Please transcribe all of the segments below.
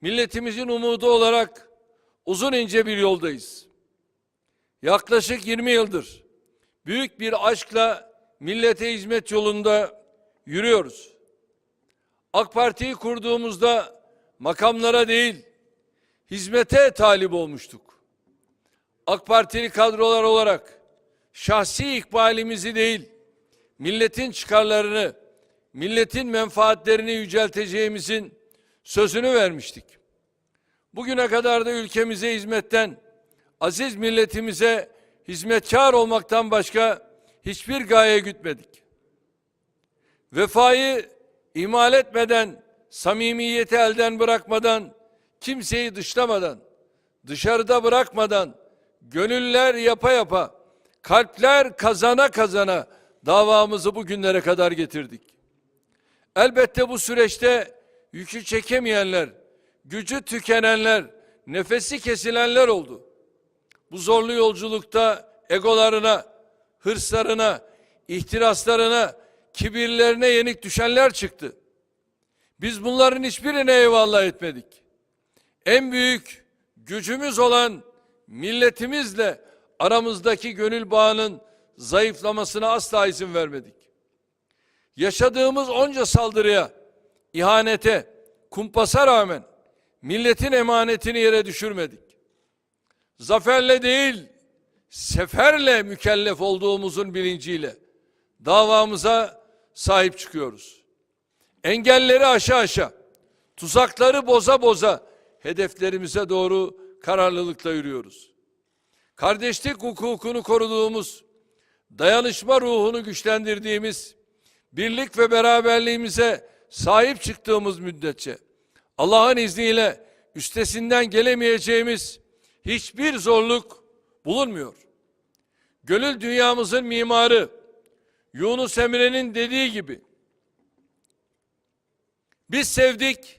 Milletimizin umudu olarak uzun ince bir yoldayız. Yaklaşık 20 yıldır büyük bir aşkla millete hizmet yolunda yürüyoruz. AK Parti'yi kurduğumuzda makamlara değil, hizmete talip olmuştuk. AK Partili kadrolar olarak şahsi ikbalimizi değil, milletin çıkarlarını, milletin menfaatlerini yücelteceğimizin sözünü vermiştik. Bugüne kadar da ülkemize hizmetten, aziz milletimize hizmetkar olmaktan başka hiçbir gaye gütmedik. Vefayı ihmal etmeden, samimiyeti elden bırakmadan, kimseyi dışlamadan, dışarıda bırakmadan, gönüller yapa yapa, kalpler kazana kazana davamızı bugünlere kadar getirdik. Elbette bu süreçte yükü çekemeyenler, gücü tükenenler, nefesi kesilenler oldu. Bu zorlu yolculukta egolarına, hırslarına, ihtiraslarına, kibirlerine yenik düşenler çıktı. Biz bunların hiçbirine eyvallah etmedik. En büyük gücümüz olan milletimizle aramızdaki gönül bağının zayıflamasına asla izin vermedik. Yaşadığımız onca saldırıya, ihanete, kumpasa rağmen milletin emanetini yere düşürmedik. Zaferle değil, seferle mükellef olduğumuzun bilinciyle davamıza sahip çıkıyoruz. Engelleri aşa aşa, tuzakları boza boza hedeflerimize doğru kararlılıkla yürüyoruz. Kardeşlik hukukunu koruduğumuz, dayanışma ruhunu güçlendirdiğimiz, birlik ve beraberliğimize sahip çıktığımız müddetçe Allah'ın izniyle üstesinden gelemeyeceğimiz hiçbir zorluk bulunmuyor. Gönül dünyamızın mimarı Yunus Emre'nin dediği gibi biz sevdik,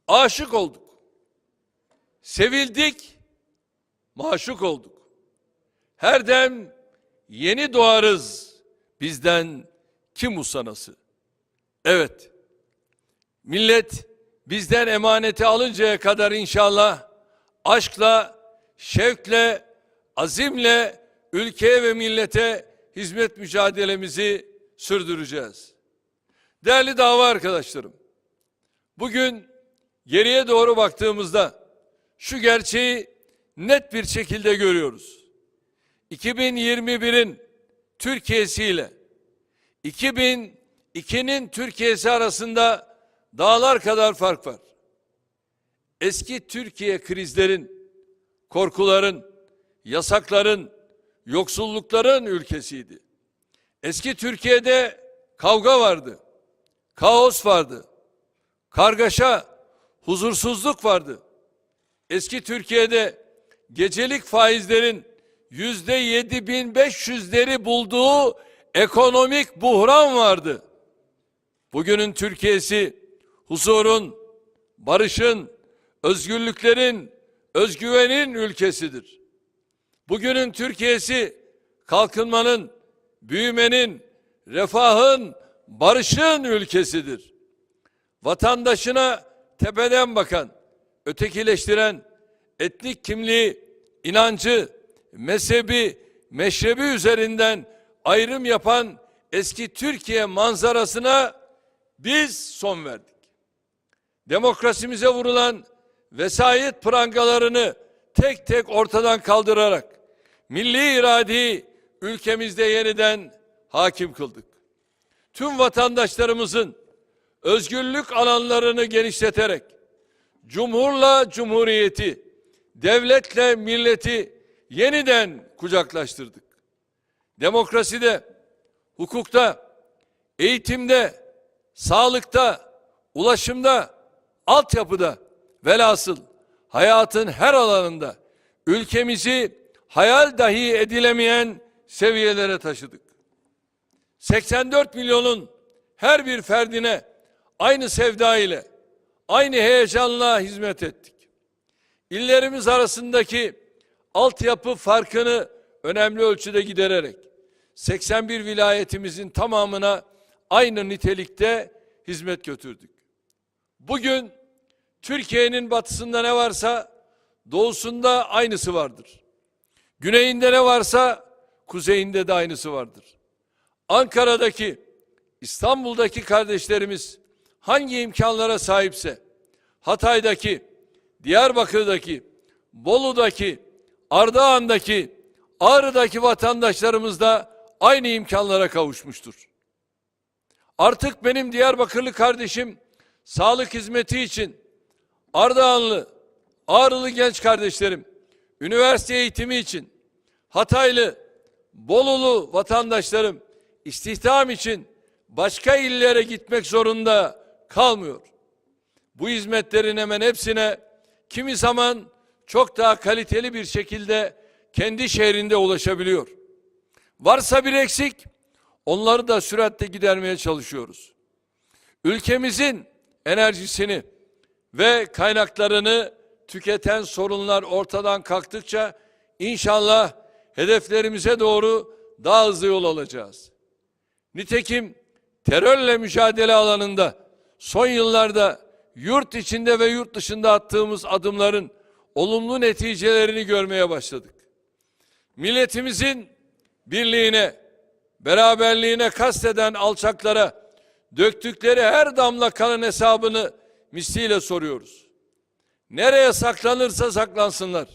aşık olduk. Sevildik, maşuk olduk. Her dem yeni doğarız bizden kim usanası. Evet, millet bizden emaneti alıncaya kadar inşallah aşkla, şevkle, azimle ülkeye ve millete hizmet mücadelemizi sürdüreceğiz. Değerli dava arkadaşlarım, bugün geriye doğru baktığımızda şu gerçeği net bir şekilde görüyoruz. 2021'in Türkiye'si ile 2002'nin Türkiye'si arasında dağlar kadar fark var. Eski Türkiye krizlerin, korkuların, yasakların, yoksullukların ülkesiydi. Eski Türkiye'de kavga vardı, kaos vardı, kargaşa, huzursuzluk vardı. Eski Türkiye'de gecelik faizlerin %7.500'leri bulduğu ekonomik buhran vardı. Bugünün Türkiye'si huzurun, barışın, özgürlüklerin, özgüvenin ülkesidir. Bugünün Türkiye'si kalkınmanın, büyümenin, refahın, barışın ülkesidir. Vatandaşına tepeden bakan, ötekileştiren, etnik kimliği, inancı, mezhebi, meşrebi üzerinden ayrım yapan eski Türkiye manzarasına biz son verdik. Demokrasimize vurulan vesayet prangalarını tek tek ortadan kaldırarak milli iradeyi ülkemizde yeniden hakim kıldık. Tüm vatandaşlarımızın özgürlük alanlarını genişleterek cumhurla cumhuriyeti, devletle milleti yeniden kucaklaştırdık. Demokraside, hukukta, eğitimde, sağlıkta, ulaşımda, altyapıda, velhasıl hayatın her alanında ülkemizi hayal dahi edilemeyen seviyelere taşıdık. 84 milyonun her bir ferdine aynı sevda ile, aynı heyecanla hizmet ettik. İllerimiz arasındaki altyapı farkını önemli ölçüde gidererek 81 vilayetimizin tamamına aynı nitelikte hizmet götürdük. Bugün Türkiye'nin batısında ne varsa doğusunda aynısı vardır. Güneyinde ne varsa kuzeyinde de aynısı vardır. Ankara'daki, İstanbul'daki kardeşlerimiz hangi imkanlara sahipse, Hatay'daki, Diyarbakır'daki, Bolu'daki, Ardahan'daki, Ağrı'daki vatandaşlarımız da aynı imkanlara kavuşmuştur. Artık benim Diyarbakırlı kardeşim sağlık hizmeti için, Ardahanlı, Ağrılı genç kardeşlerim üniversite eğitimi için, Hataylı, Bolulu vatandaşlarım istihdam için başka illere gitmek zorunda kalmıyor. Bu hizmetlerin hemen hepsine kimi zaman çok daha kaliteli bir şekilde kendi şehrinde ulaşabiliyor. Varsa bir eksik, onları da süratle gidermeye çalışıyoruz. Ülkemizin enerjisini ve kaynaklarını tüketen sorunlar ortadan kalktıkça inşallah hedeflerimize doğru daha hızlı yol alacağız. Nitekim terörle mücadele alanında son yıllarda yurt içinde ve yurt dışında attığımız adımların olumlu neticelerini görmeye başladık. Milletimizin birliğine, beraberliğine kasteden alçaklara döktükleri her damla kanın hesabını misliyle soruyoruz. Nereye saklanırsa saklansınlar.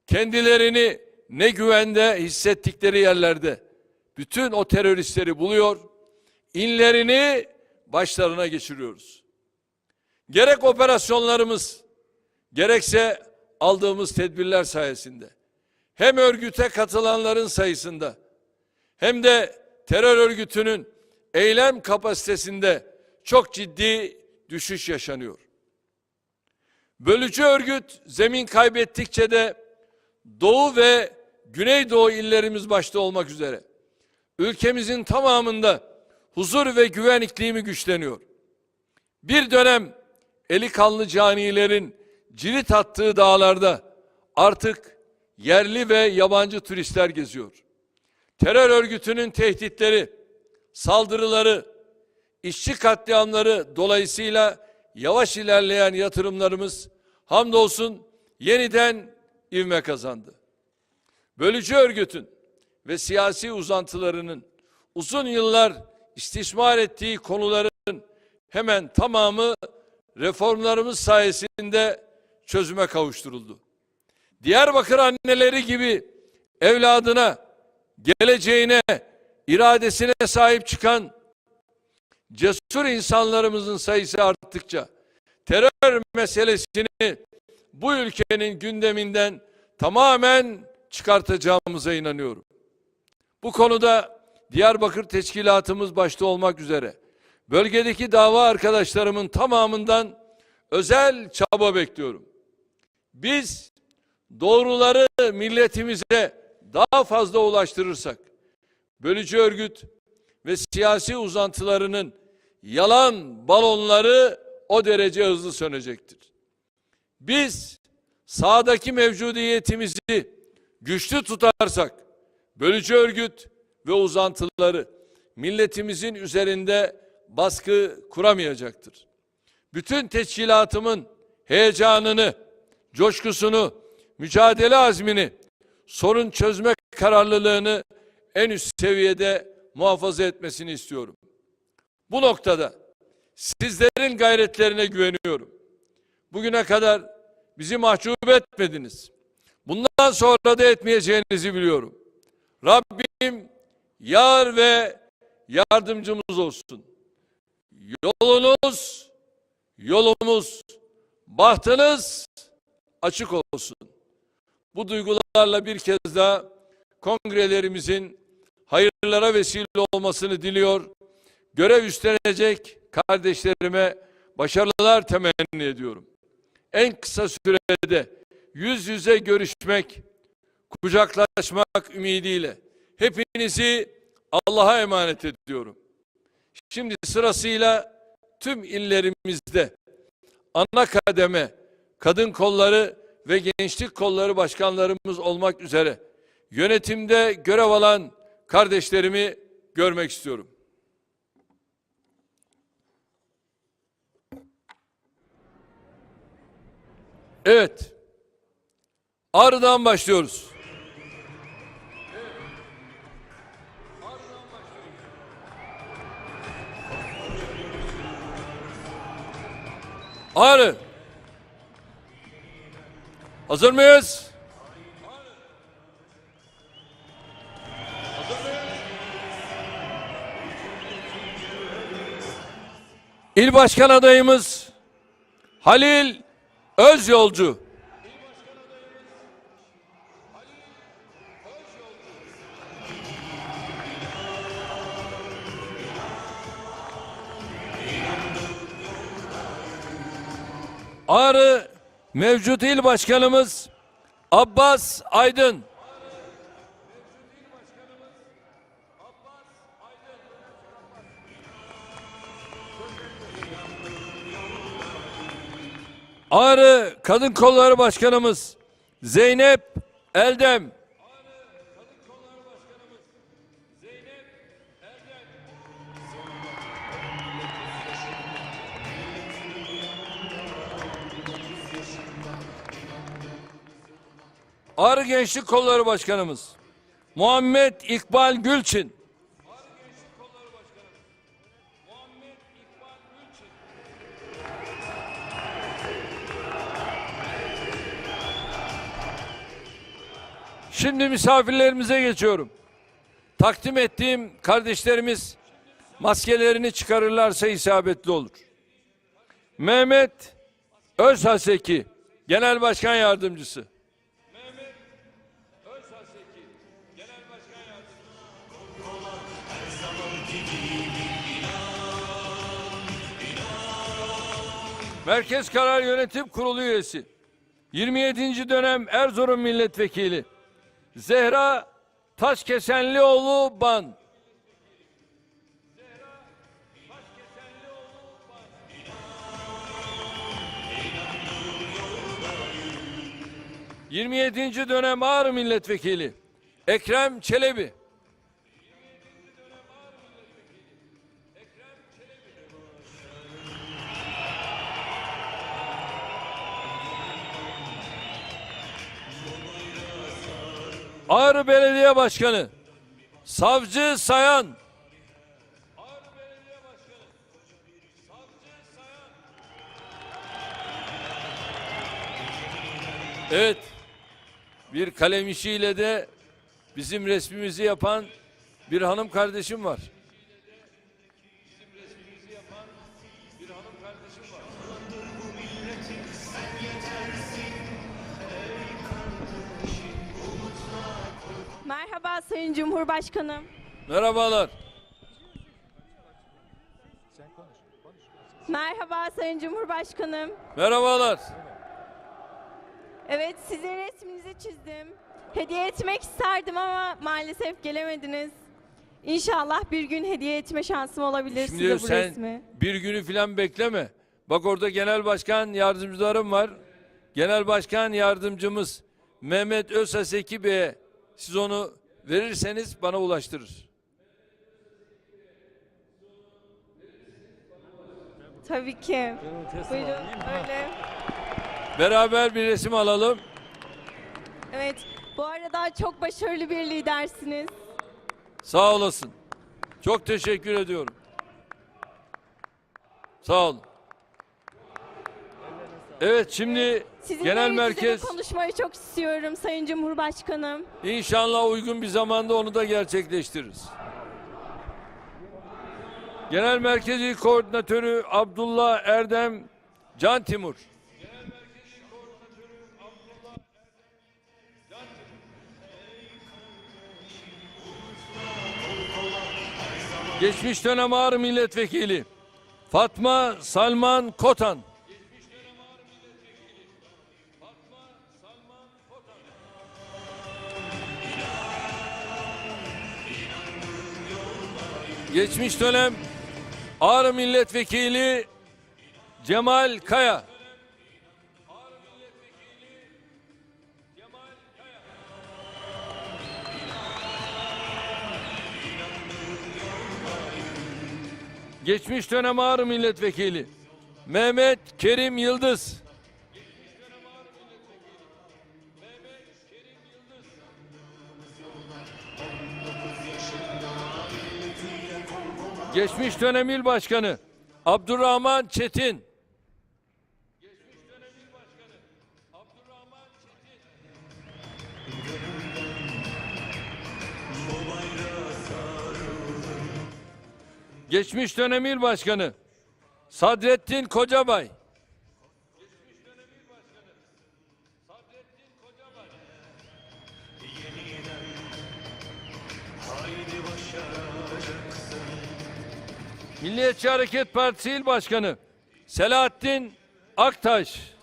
Kendilerini ne güvende hissettikleri yerlerde bütün o teröristleri buluyor, inlerini başlarına geçiriyoruz. Gerek operasyonlarımız, gerekse aldığımız tedbirler sayesinde hem örgüte katılanların sayısında hem de terör örgütünün eylem kapasitesinde çok ciddi düşüş yaşanıyor. Bölücü örgüt zemin kaybettikçe de Doğu ve Güneydoğu illerimiz başta olmak üzere ülkemizin tamamında huzur ve güven iklimi güçleniyor. Bir dönem eli kanlı canilerin cirit attığı dağlarda artık yerli ve yabancı turistler geziyor. Terör örgütünün tehditleri, saldırıları, işçi katliamları dolayısıyla yavaş ilerleyen yatırımlarımız hamdolsun yeniden ivme kazandı. Bölücü örgütün ve siyasi uzantılarının uzun yıllar istismar ettiği konuların hemen tamamı reformlarımız sayesinde çözüme kavuşturuldu. Diyarbakır anneleri gibi evladına, geleceğine, iradesine sahip çıkan cesur insanlarımızın sayısı arttıkça terör meselesini bu ülkenin gündeminden tamamen çıkartacağımıza inanıyorum. Bu konuda Diyarbakır Teşkilatımız başta olmak üzere bölgedeki dava arkadaşlarımın tamamından özel çaba bekliyorum. Biz doğruları milletimize daha fazla ulaştırırsak bölücü örgüt ve siyasi uzantılarının yalan balonları o derece hızlı sönecektir. Biz sahadaki mevcudiyetimizi güçlü tutarsak bölücü örgüt ve uzantıları milletimizin üzerinde baskı kuramayacaktır. Bütün teşkilatımın heyecanını, coşkusunu, mücadele azmini, sorun çözme kararlılığını en üst seviyede muhafaza etmesini istiyorum. Bu noktada sizlerin gayretlerine güveniyorum. Bugüne kadar bizi mahcup etmediniz. Bundan sonra da etmeyeceğinizi biliyorum. Rabbim yar ve yardımcımız olsun. Yolumuz, bahtınız açık olsun. Bu duygularla bir kez daha kongrelerimizin hayırlara vesile olmasını diliyor. Görev üstlenecek kardeşlerime başarılar temenni ediyorum. En kısa sürede yüz yüze görüşmek, kucaklaşmak ümidiyle hepinizi Allah'a emanet ediyorum. Şimdi sırasıyla tüm illerimizde ana kademe, kadın kolları ve gençlik kolları başkanlarımız olmak üzere yönetimde görev alan kardeşlerimi görmek istiyorum. Evet. Ağrı'dan başlıyoruz. Ağrı. Hazır mıyız? İl Başkan adayımız Halil Özyolcu. Ağrı mevcut il başkanımız Abbas Aydın. Ağrı Kadın Kolları Başkanımız Zeynep Eldem. Ağrı Gençlik Kolları Başkanımız Muhammed İkbal Gülçin. Şimdi misafirlerimize geçiyorum. Takdim ettiğim kardeşlerimiz maskelerini çıkarırlarsa isabetli olur. Mehmet Özhaseki, Genel Başkan Yardımcısı. Merkez Karar Yönetim Kurulu üyesi, 27. dönem Erzurum Milletvekili Zehra Taşkesenlioğlu Ban. ...27. dönem Ağrı Milletvekili Ekrem Çelebi. Ağrı Belediye Başkanı Savcı Sayan. Evet, bir kalem işiyle de bizim resmimizi yapan bir hanım kardeşim var. Merhaba Sayın Cumhurbaşkanım. Merhabalar. Merhaba Sayın Cumhurbaşkanım. Merhabalar. Evet, sizin resminizi çizdim. Hediye etmek isterdim ama maalesef gelemediniz. İnşallah bir gün hediye etme şansım olabilir Şimdi size bu sen resmi. bir günü falan bekleme. Bak orada genel başkan yardımcılarım var. Genel başkan yardımcımız Mehmet Özhaseki Bey'e siz onu verirseniz bana ulaştırır. Tabii ki. Buyurun böyle. Beraber bir resim alalım. Evet, bu arada çok başarılı bir lidersiniz. Sağ olasın. Çok teşekkür ediyorum. Sağ olun. Evet, şimdi Sizinle genel yüz yüze merkez konuşmayı çok istiyorum Sayın Cumhurbaşkanım. inşallah uygun bir zamanda onu da gerçekleştiririz. Genel Merkez İl Koordinatörü Abdullah Erdem Can Timur. Geçmiş dönem Ağrı Milletvekili Fatma Salman Kotan. Geçmiş dönem Ağrı Milletvekili Cemal Kaya. Geçmiş dönem Ağrı Milletvekili Mehmet Kerim Yıldız. Geçmiş dönem il başkanı Abdurrahman Çetin. Geçmiş dönem il başkanı Sadrettin Kocabay. Milliyetçi Hareket Partisi İl Başkanı Selahattin Aktaş.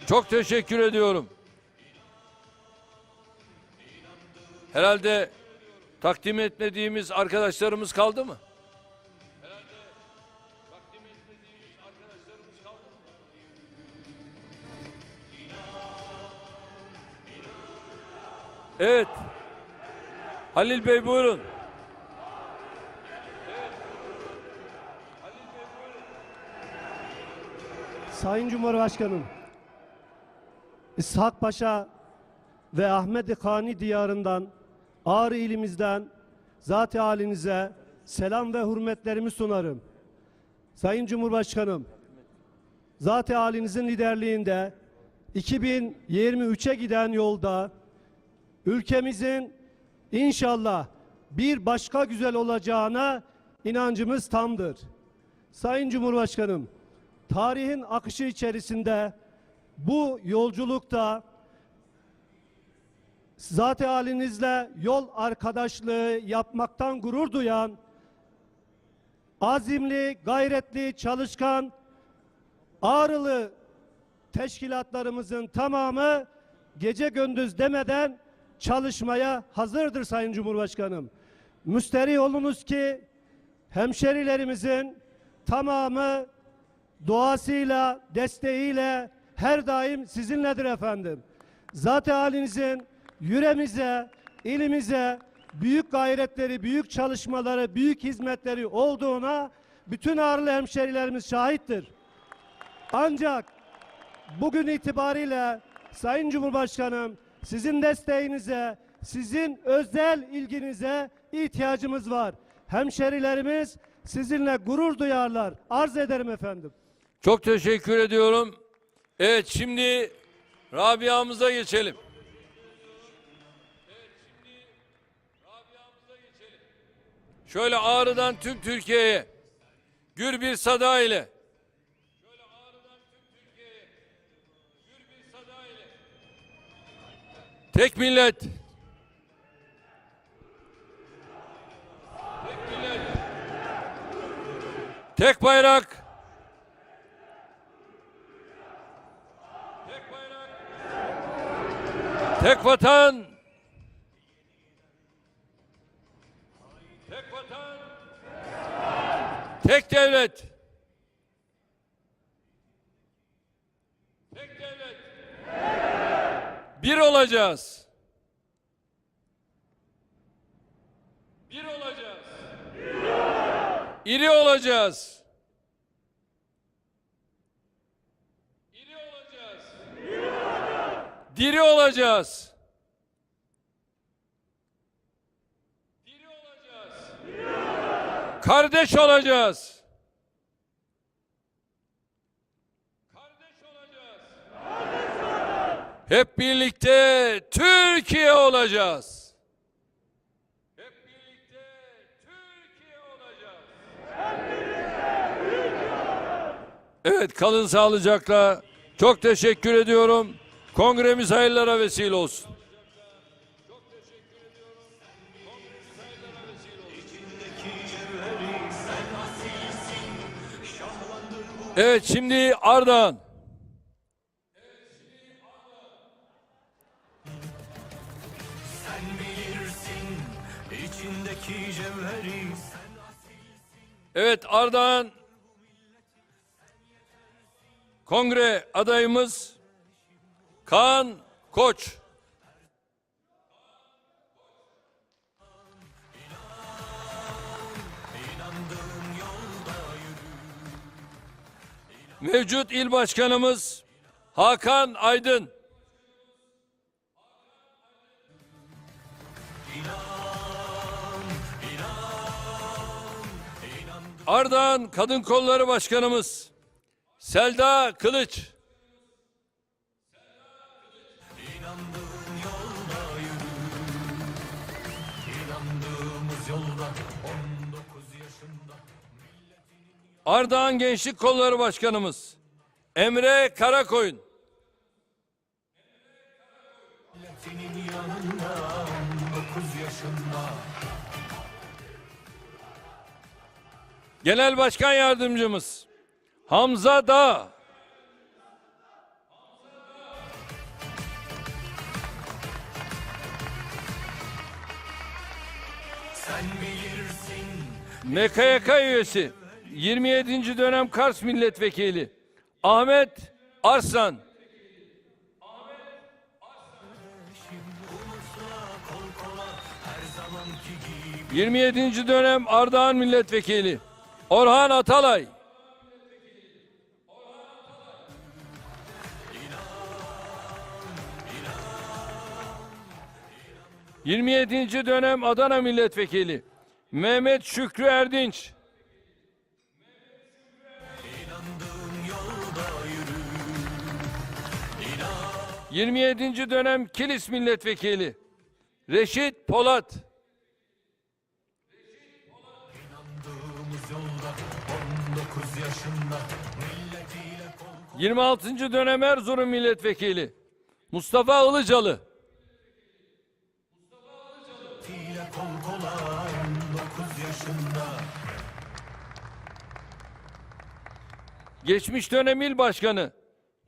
Çok teşekkür ediyorum. Herhalde takdim etmediğimiz arkadaşlarımız kaldı mı? Evet. Halil Bey buyurun. Sayın Cumhurbaşkanım, İshak Paşa ve Ahmet-i Kani diyarından, Ağrı ilimizden zat-ı halinize selam ve hürmetlerimi sunarım. Sayın Cumhurbaşkanım, zat-ı halinizin liderliğinde 2023'e giden yolda ülkemizin inşallah bir başka güzel olacağına inancımız tamdır. Sayın Cumhurbaşkanım, tarihin akışı içerisinde bu yolculukta zat-ı halinizle yol arkadaşlığı yapmaktan gurur duyan, azimli, gayretli, çalışkan, Ağrılı teşkilatlarımızın tamamı gece gündüz demeden çalışmaya hazırdır Sayın Cumhurbaşkanım. Müsterih olunuz ki hemşerilerimizin tamamı duasıyla, desteğiyle her daim sizinledir efendim. Zat-ı halinizin yüreğimize, ilimize büyük gayretleri, büyük çalışmaları, büyük hizmetleri olduğuna bütün Ağrılı hemşerilerimiz şahittir. Ancak bugün itibariyle Sayın Cumhurbaşkanım, sizin desteğinize, sizin özel ilginize ihtiyacımız var. Hemşerilerimiz sizinle gurur duyarlar. Arz ederim efendim. Çok teşekkür ediyorum. Evet, şimdi Rabia'mıza geçelim. Şöyle Ağrı'dan tüm Türkiye'ye gür bir sada ile. Tek millet. Tek millet. Tek bayrak. Tek bayrak. Tek vatan. Tek vatan. Tek devlet. Tek devlet. Bir olacağız. Bir olacağız. İri olacağız. İri olacağız. Diri olacağız. Diri olacağız. Kardeş olacağız. Hep birlikte Türkiye olacağız. Hep birlikte Türkiye olacağız. Evet, kalın sağlıcakla. Çok teşekkür ediyorum. Kongremiz hayırlara vesile olsun. Evet, şimdi Ardahan. Evet, Ardahan Kongre adayımız Kaan Koç. mevcut il başkanımız Hakan Aydın. Ardahan Kadın Kolları Başkanımız Selda Kılıç. Ardahan Gençlik Kolları Başkanımız Emre Karakoyun. Genel Başkan Yardımcımız Hamza Dağ. MKYK üyesi 27. dönem Kars Milletvekili Ahmet Arslan. – 27. dönem Ardahan Milletvekili Orhan Atalay. – 27. dönem Adana Milletvekili Mehmet Şükrü Erdinç. 27. dönem Kilis Milletvekili Reşit Polat. 26. dönem Erzurum Milletvekili Mustafa Ilıcalı. Geçmiş dönem il başkanı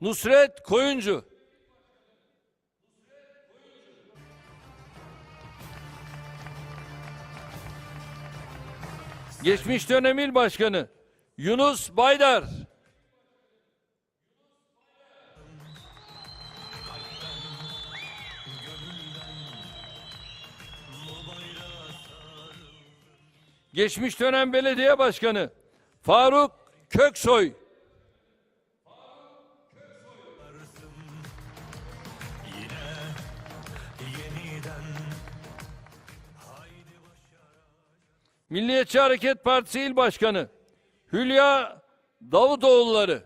Nusret Koyuncu. Geçmiş dönem il başkanı Yunus Baydar. Geçmiş dönem belediye başkanı Faruk Köksoy. Milliyetçi Hareket Partisi İl Başkanı Hülya Davutoğulları.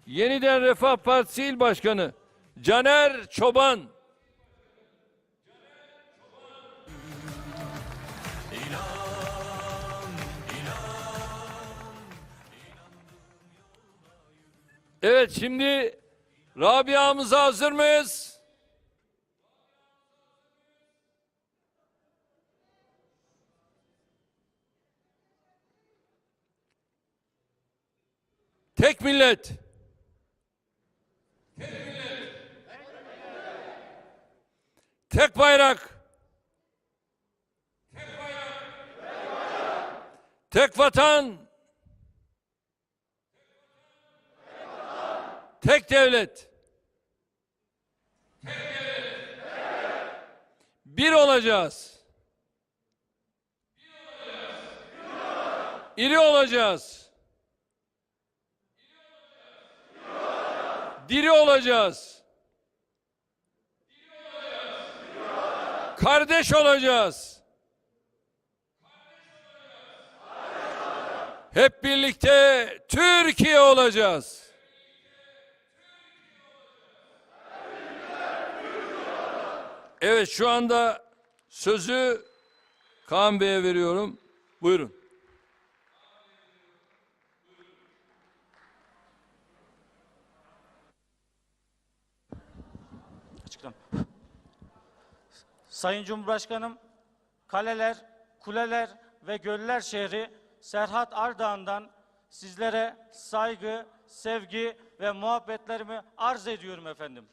Yeniden Refah Partisi İl Başkanı Caner Çoban. Evet, şimdi Rabia'mıza hazır mıyız? Tek millet. Tek millet. Tek bayrak. Tek bayrak. Tek vatan. Tek devlet. Tek devlet. Bir olacağız. İri olacağız. Diri olacağız. Kardeş olacağız. Hep birlikte Türkiye olacağız. Evet, şu anda sözü Kaan Bey'e veriyorum. Buyurun. Açıklam. Sayın Cumhurbaşkanım, Kaleler, Kuleler ve Göller şehri Serhat Ardahan'dan sizlere saygı, sevgi ve muhabbetlerimi arz ediyorum efendim.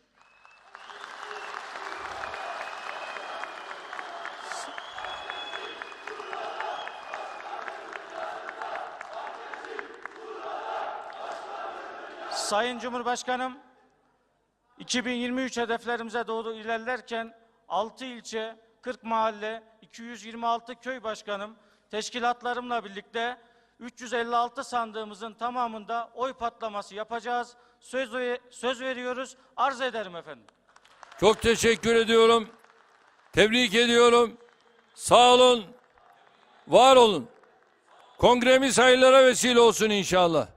Sayın Cumhurbaşkanım, 2023 hedeflerimize doğru ilerlerken 6 ilçe, 40 mahalle, 226 köy başkanım, teşkilatlarımla birlikte 356 sandığımızın tamamında oy patlaması yapacağız. Söz veriyoruz, arz ederim efendim. Çok teşekkür ediyorum. Tebrik ediyorum. Sağ olun. Var olun. Kongremiz hayırlara vesile olsun inşallah.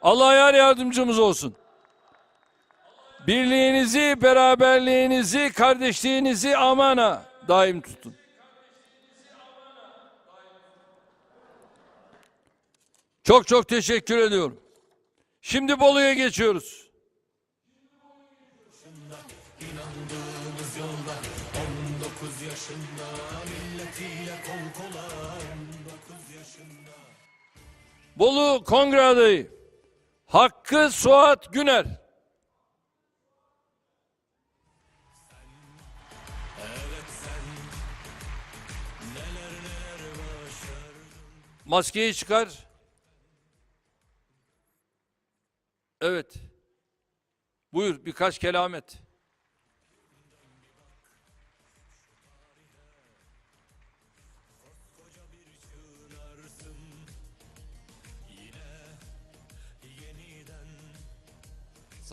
Allah yar yardımcımız olsun. Birliğinizi, beraberliğinizi, kardeşliğinizi amana daim tutun. Çok çok teşekkür ediyorum. Şimdi Bolu'ya geçiyoruz. İnandığımız yolda 19 yaşında milletiyle kol kola 19 yaşında. Bolu Kongre adayı Hakkı Suat Güner. Maskeyi çıkar. Evet. Buyur birkaç kelamet.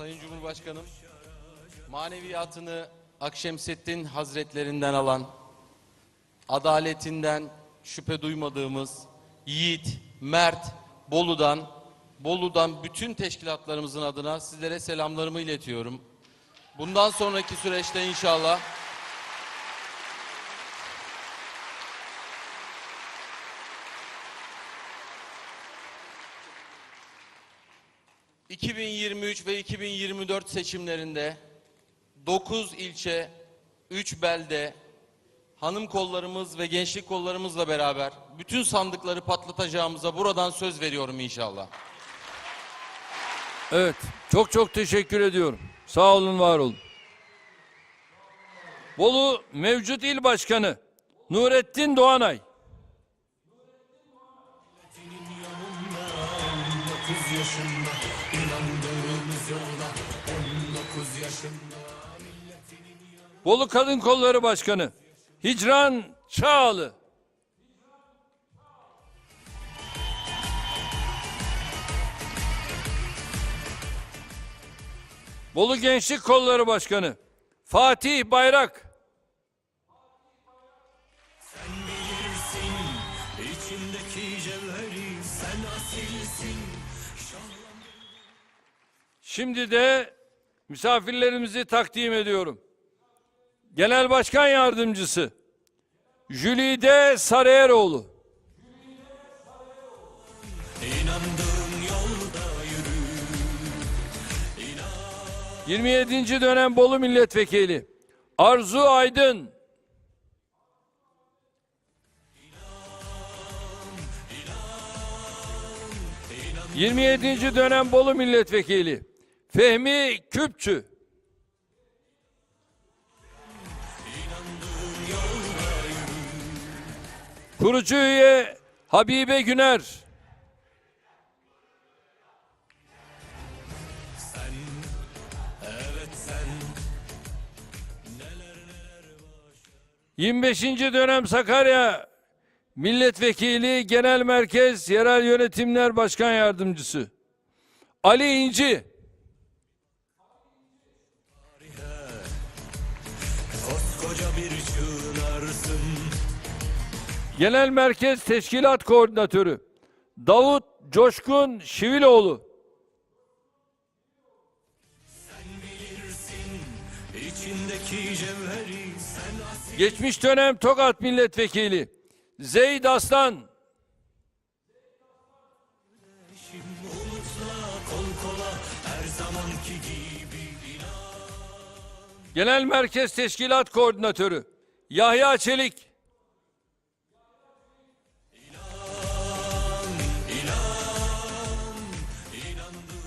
Sayın Cumhurbaşkanım, maneviyatını Akşemseddin Hazretlerinden alan, adaletinden şüphe duymadığımız yiğit, mert, Bolu'dan bütün teşkilatlarımızın adına sizlere selamlarımı iletiyorum. Bundan sonraki süreçte inşallah ...2023 ve 2024 seçimlerinde 9 ilçe, 3 belde, hanım kollarımız ve gençlik kollarımızla beraber bütün sandıkları patlatacağımıza buradan söz veriyorum inşallah. Evet. Çok çok teşekkür ediyorum. Sağ olun, var olun. Bolu mevcut il başkanı Nurettin Doğanay. 19 yaşında inandığımız yolda 19 yaşında. Bolu Kadın Kolları Başkanı Hicran Çağlı. Bolu Gençlik Kolları Başkanı Fatih Bayrak. Sen bilirsin içimdeki cevheri, sen asilsin. Şimdi de misafirlerimizi takdim ediyorum. Genel Başkan Yardımcısı Jülide Sarıyeroğlu. İnandığın yolda yürü. 27. dönem Bolu Milletvekili Arzu Aydın. 27. dönem Bolu Milletvekili Fehmi Küpçü. Kurucu üye Habibe Güner. Evet sen 25. dönem Sakarya Milletvekili Genel Merkez Yerel Yönetimler Başkan Yardımcısı Ali İnci. koskoca bir çığınarsın. Genel Merkez Teşkilat Koordinatörü Davut Coşkun Şiviloğlu. Sen bilirsin içindeki cevheri, sen asil. Geçmiş dönem Tokat Milletvekili Zeyd Aslan. Umutla kol kola her zamanki gibi. Genel Merkez Teşkilat Koordinatörü Yahya Çelik.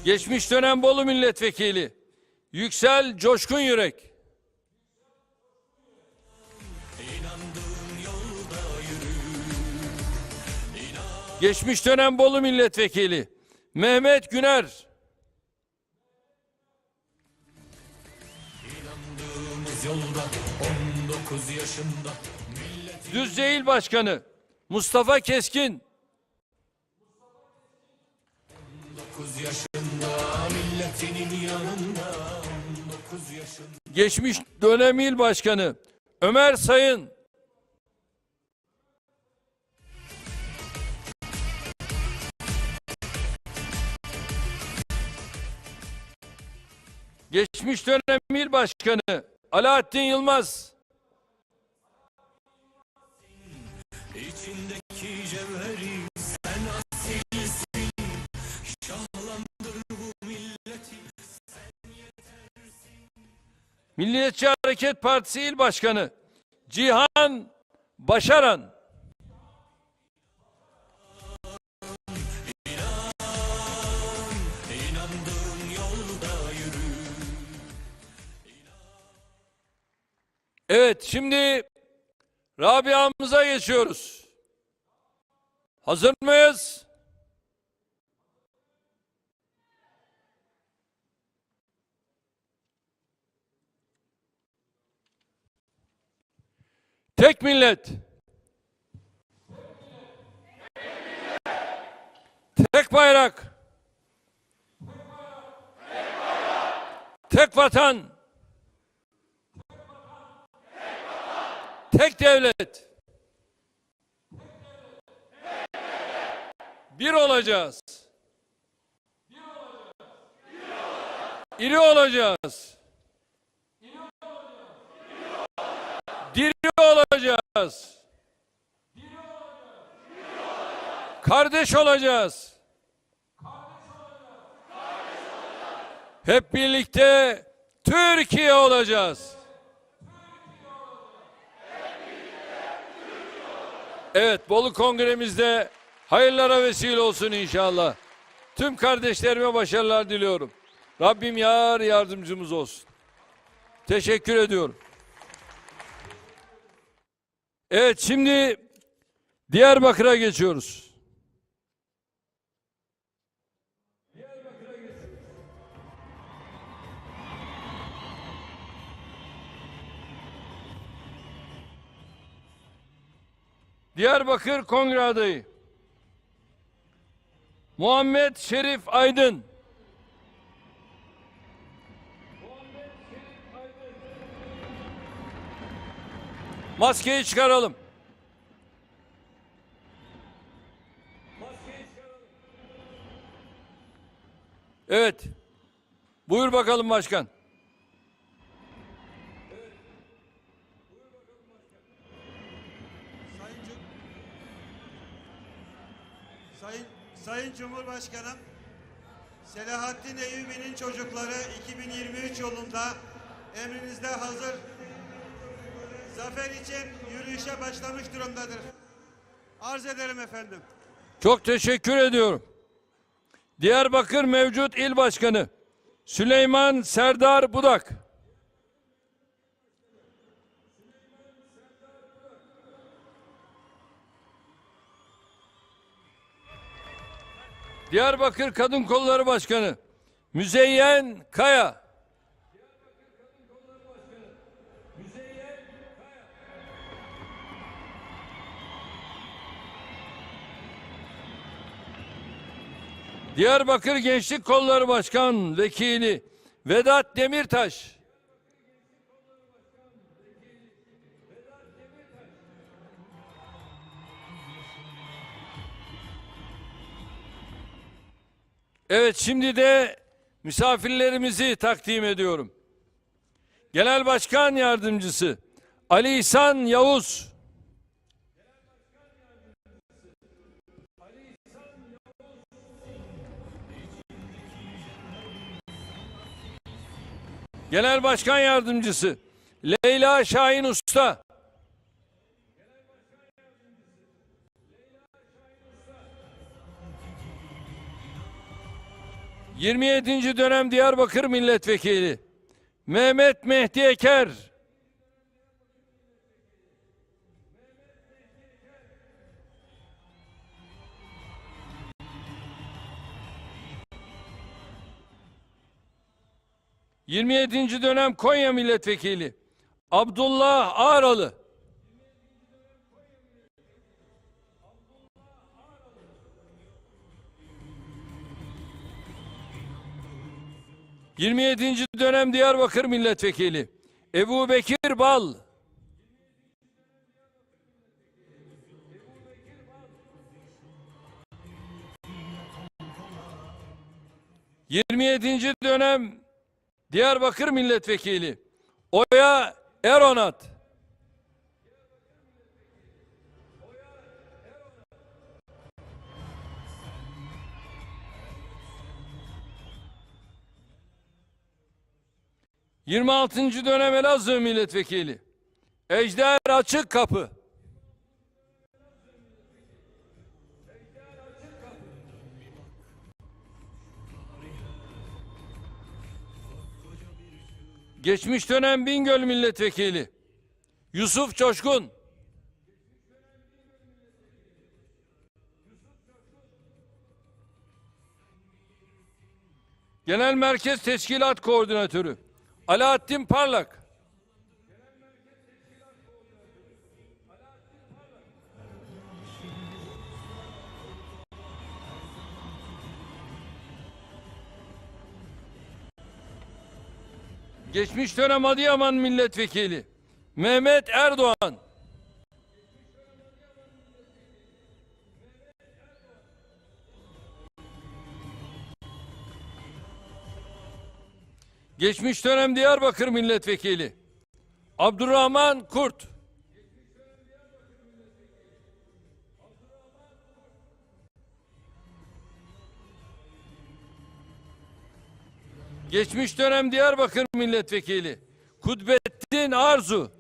Geçmiş dönem Bolu Milletvekili Yüksel Coşkun Yürek. Geçmiş dönem Bolu Milletvekili Mehmet Güner. yolda 19 yaşında. Düzce İl Başkanı Mustafa Keskin, 19 yaşında milletinin yanında 19 yaşında. geçmiş dönem İl Başkanı Ömer Sayın, geçmiş dönem İl Başkanı Alaaddin Yılmaz, İçindeki cevheri sen asilsin. Şahlandır bu milleti. Milliyetçi Hareket Partisi İl Başkanı Cihan Başaran, İnandığın yolda yürü. evet, şimdi Rabia'mıza geçiyoruz. Hazır mıyız? Tek millet. Tek bayrak. Tek vatan. Tek devlet. Bir olacağız. İri olacağız. Diri olacağız. Kardeş olacağız. Hep birlikte Türkiye olacağız. Evet, Bolu Kongremizde hayırlara vesile olsun inşallah. Tüm kardeşlerime başarılar diliyorum. Rabbim yar yardımcımız olsun. Teşekkür ediyorum. Evet, şimdi Diyarbakır'a geçiyoruz. Diyarbakır Kongre adayı Muhammed Şerif Aydın. Maskeyi çıkaralım. Evet. Buyur bakalım başkan. Sayın Cumhurbaşkanım, Selahattin Eyyubi'nin çocukları 2023 yılında emrinizde hazır, zafer için yürüyüşe başlamış durumdadır. Arz ederim efendim. Çok teşekkür ediyorum. Diyarbakır mevcut il başkanı Süleyman Serdar Budak. Diyarbakır Kadın Kolları Başkanı Müzeyyen Kaya. Diyarbakır Gençlik Kolları Başkan Vekili Vedat Demirtaş. Evet, şimdi de misafirlerimizi takdim ediyorum. Genel Başkan Yardımcısı Ali İhsan Yavuz. Genel Başkan Yardımcısı Leyla Şahin Usta. ...27. dönem Diyarbakır Milletvekili Mehmet Mehdi Eker. ...27. dönem Konya Milletvekili Abdullah Ağralı. ...27. dönem Diyarbakır Milletvekili Ebu Bekir Bal. ...27. dönem Diyarbakır Milletvekili Oya Eronat. ...26. dönem Elazığ Milletvekili Ejder Açıkkapı. Geçmiş dönem Bingöl Milletvekili Yusuf Coşkun. Genel Merkez Teşkilat Koordinatörü Alaaddin Parlak. Geçmiş dönem Adıyaman Milletvekili Mehmet Erdoğan. Geçmiş dönem Diyarbakır Milletvekili Abdurrahman Kurt. Geçmiş dönem Diyarbakır Milletvekili Kudbettin Arzu.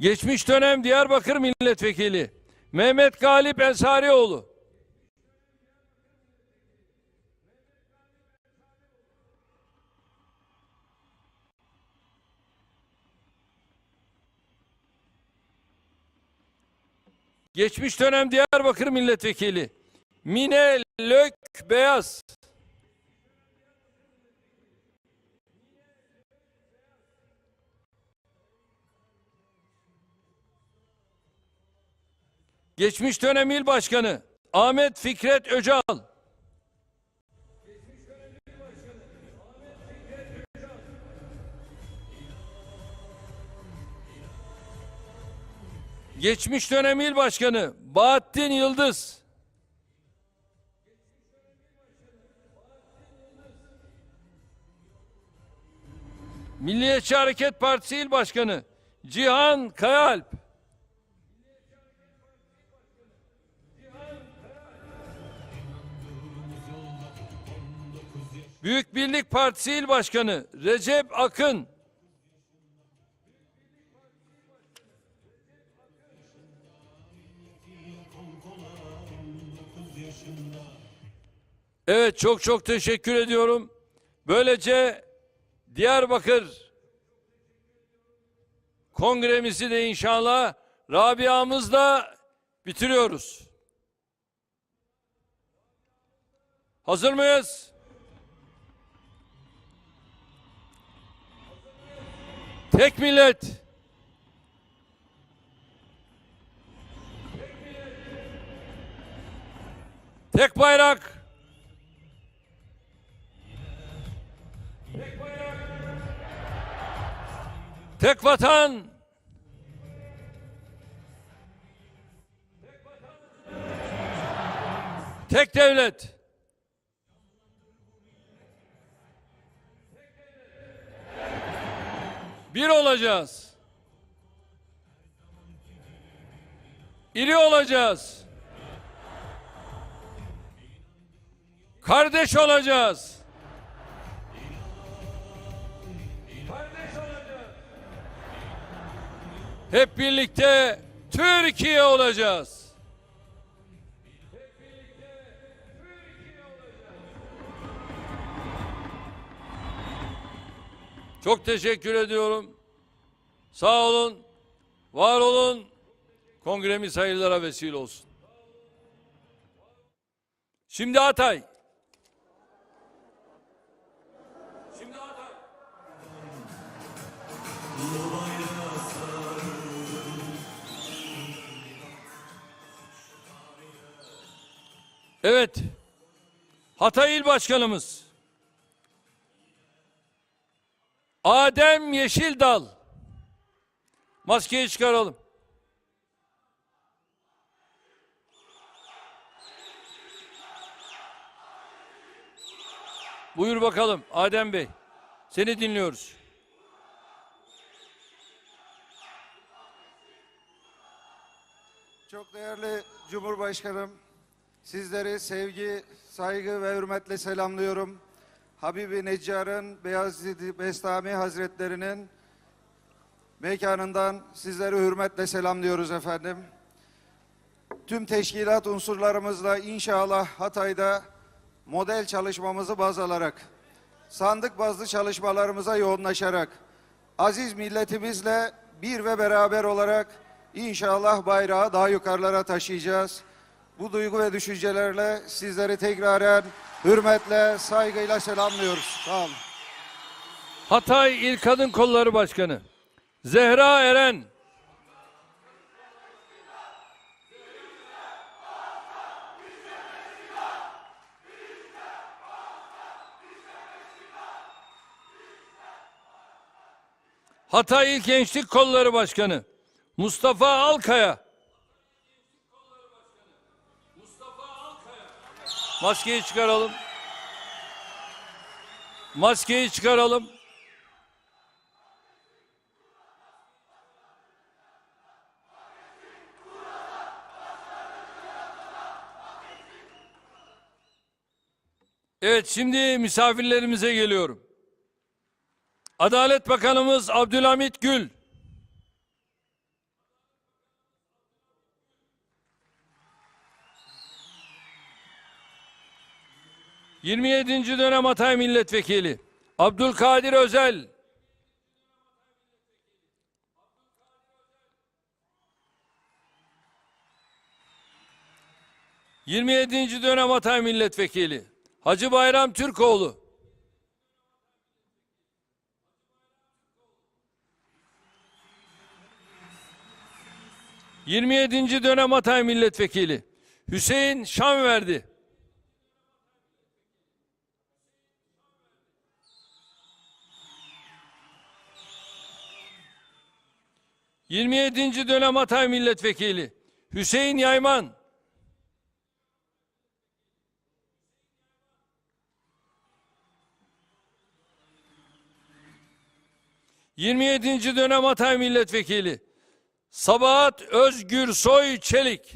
Geçmiş dönem Diyarbakır Milletvekili Mehmet Galip Ensarioğlu. Geçmiş dönem Diyarbakır Milletvekili Mine Lök Beyaz. Geçmiş dönem İl Başkanı Ahmet Fikret Öcal. Geçmiş dönem İl Başkanı Bahattin Yıldız. Milliyetçi Hareket Partisi İl Başkanı Cihan Kayaalp. Büyük Birlik Partisi İl Başkanı Recep Akın. Evet, çok teşekkür ediyorum. Böylece Diyarbakır kongremizi de inşallah Rabia'mızla bitiriyoruz. Hazır mıyız? Tek millet. Tek bayrak. Tek vatan. Tek devlet. Bir olacağız. İri olacağız. Kardeş olacağız. Hep birlikte Türkiye olacağız. Çok teşekkür ediyorum. Sağ olun, var olun. Kongremiz hayırlara vesile olsun. Şimdi Hatay. Evet. Hatay İl Başkanımız Adem Yeşildal. Maskeyi çıkaralım. Buyur bakalım Adem Bey. Seni dinliyoruz. Çok değerli Cumhurbaşkanım, sizleri sevgi, saygı ve hürmetle selamlıyorum. Habibi Neccar'ın Beyazıt Bestami Hazretleri'nin mekanından sizleri hürmetle selamlıyoruz efendim. Tüm teşkilat unsurlarımızla inşallah Hatay'da model çalışmamızı baz alarak, sandık bazlı çalışmalarımıza yoğunlaşarak, aziz milletimizle bir ve beraber olarak inşallah bayrağı daha yukarılara taşıyacağız. Bu duygu ve düşüncelerle sizleri tekraren hürmetle, saygıyla selamlıyoruz. Sağ olun. Hatay İl Kadın Kolları Başkanı Zehra Eren. Hatay İl Gençlik Kolları Başkanı Mustafa Alkaya. Maskeyi çıkaralım. Maskeyi çıkaralım. Evet, şimdi misafirlerimize geliyorum. Adalet Bakanımız Abdülhamit Gül. ...27. dönem Hatay Milletvekili Abdülkadir Özel. ...27. dönem Hatay Milletvekili Hacı Bayram Türkoğlu. ...27. dönem Hatay Milletvekili Hüseyin Şanverdi. 27. dönem Hatay Milletvekili Hüseyin Yayman. 27. dönem Hatay Milletvekili Sabahat Özgürsoy Çelik.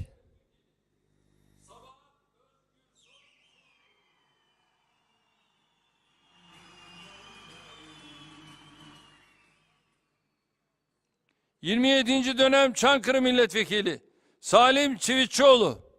...27. dönem Çankırı Milletvekili Salim Çivitçioğlu.